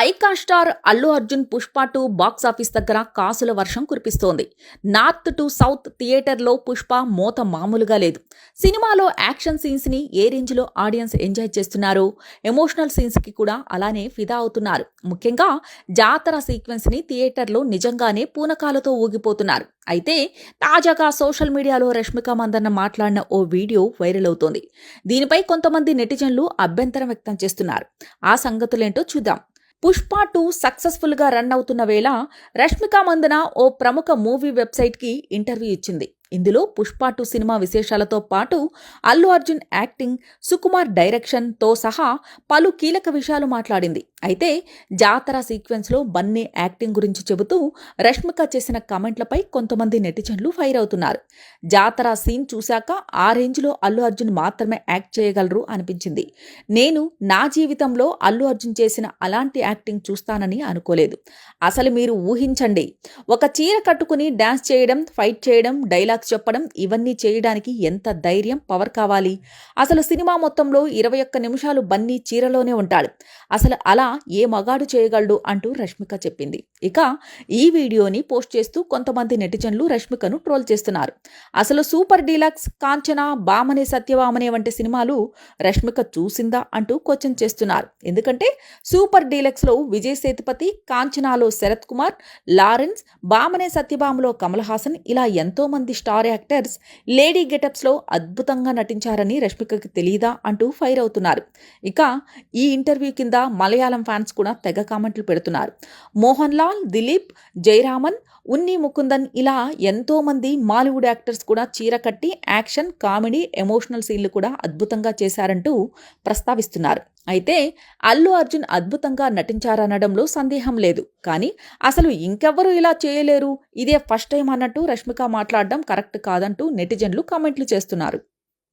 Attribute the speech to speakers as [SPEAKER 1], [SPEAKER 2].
[SPEAKER 1] Icon star Allu Arjun Pushpa 2 box office దగ్గర కాసుల వర్షం కురిపిస్తోంది. నార్త్ టు సౌత్ థియేటర్లో పుష్ప మోత మామూలుగా లేదు. సినిమాలో యాక్షన్ సీన్స్ ని ఏ రేంజ్లో ఆడియన్స్ ఎంజాయ్ చేస్తున్నారో ఎమోషనల్ సీన్స్ కి కూడా అలానే ఫిదా అవుతున్నారు. ముఖ్యంగా జాతర సీక్వెన్స్ ని థియేటర్లో నిజంగానే పూనకాలతో ఊగిపోతున్నారు. అయితే తాజాగా సోషల్ మీడియాలో రష్మిక మందన్న మాట్లాడిన ఓ వీడియో వైరల్ అవుతోంది. దీనిపై కొంతమంది నెటిజన్లు అభ్యంతరం వ్యక్తం చేస్తున్నారు. ఆ సంగతులేంటో చూద్దాం. పుష్ప 2 సక్సెస్ఫుల్ గా రన్ అవుతున్న వేళ రష్మిక మందన ఓ ప్రముఖ మూవీ వెబ్సైట్ కి ఇంటర్వ్యూ ఇచ్చింది. ఇందులో పుష్ప 2 సినిమా విశేషాలతో పాటు అల్లు అర్జున్ యాక్టింగ్, సుకుమార్ డైరెక్షన్ తో సహా పలు కీలక విషయాలు మాట్లాడింది. అయితే జాతర సీక్వెన్స్ లో బన్నీ యాక్టింగ్ గురించి చెబుతూ రష్మిక చేసిన కామెంట్లపై కొంతమంది నెటిజన్లు ఫైర్ అవుతున్నారు. జాతర సీన్ చూశాక ఆ రేంజ్ లో అల్లు అర్జున్ మాత్రమే యాక్ట్ చేయగలరు అనిపించింది. నేను నా జీవితంలో అల్లు అర్జున్ చేసిన అలాంటి యాక్టింగ్ చూస్తానని అనుకోలేదు. అసలు మీరు ఊహించండి, ఒక చీర కట్టుకుని డాన్స్ చేయడం, ఫైట్ చేయడం, డైలాగ్స్ చెప్పడం, ఇవన్నీ చేయడానికి ఎంత ధైర్యం, పవర్ కావాలి. అసలు సినిమా మొత్తంలో 21 నిమిషాలు బన్నీ చీరలోనే ఉంటాడు. అసలు అలా ఏ మగాడు చేయగలడు అంటూ రష్మిక చెప్పింది. ఇక ఈ వీడియోని పోస్ట్ చేస్తూ కొంతమంది నెటిజన్లు రష్మికను ట్రోల్ చేస్తున్నారు. అసలు సూపర్ డీలక్స్, కాంచన, బామనే సత్యవామనే వంటి సినిమాలు రష్మిక చూసిందా అంటూ క్వశ్చన్ చేస్తున్నారు. ఎందుకంటే సూపర్ డీలక్స్ లో విజయ్ సేతుపతి, కాంచనాలో శరత్ కుమార్, లారెన్స్, బామనే సత్యభామలో కమల్ హాసన్ ఇలా ఎంతో మంది స్టార్ యాక్టర్స్ లేడీ గెటప్స్ లో అద్భుతంగా నటించారని రష్మికకి తెలియదా అంటూ ఫైర్ అవుతున్నారు. ఇక ఈ ఇంటర్వ్యూ కింద మలయాళం ఫ్యాన్స్ కూడా తెగ కామెంట్లు పెడుతున్నారు. మోహన్ లాల్, దిలీప్, జయరామన్, ఉన్ని ముకుందన్ ఇలా ఎంతో మంది మాలీవుడ్ యాక్టర్స్ కూడా చీర కట్టి యాక్షన్, కామెడీ, ఎమోషనల్ సీన్లు కూడా అద్భుతంగా చేశారంటూ ప్రస్తావిస్తున్నారు. అయితే అల్లు అర్జున్ అద్భుతంగా నటించారనడంలో సందేహం లేదు. కానీ అసలు ఇంకెవ్వరూ ఇలా చేయలేరు, ఇదే ఫస్ట్ టైం అన్నట్టు రష్మిక మాట్లాడడం కరెక్ట్ కాదంటూ నెటిజన్లు కామెంట్లు చేస్తున్నారు.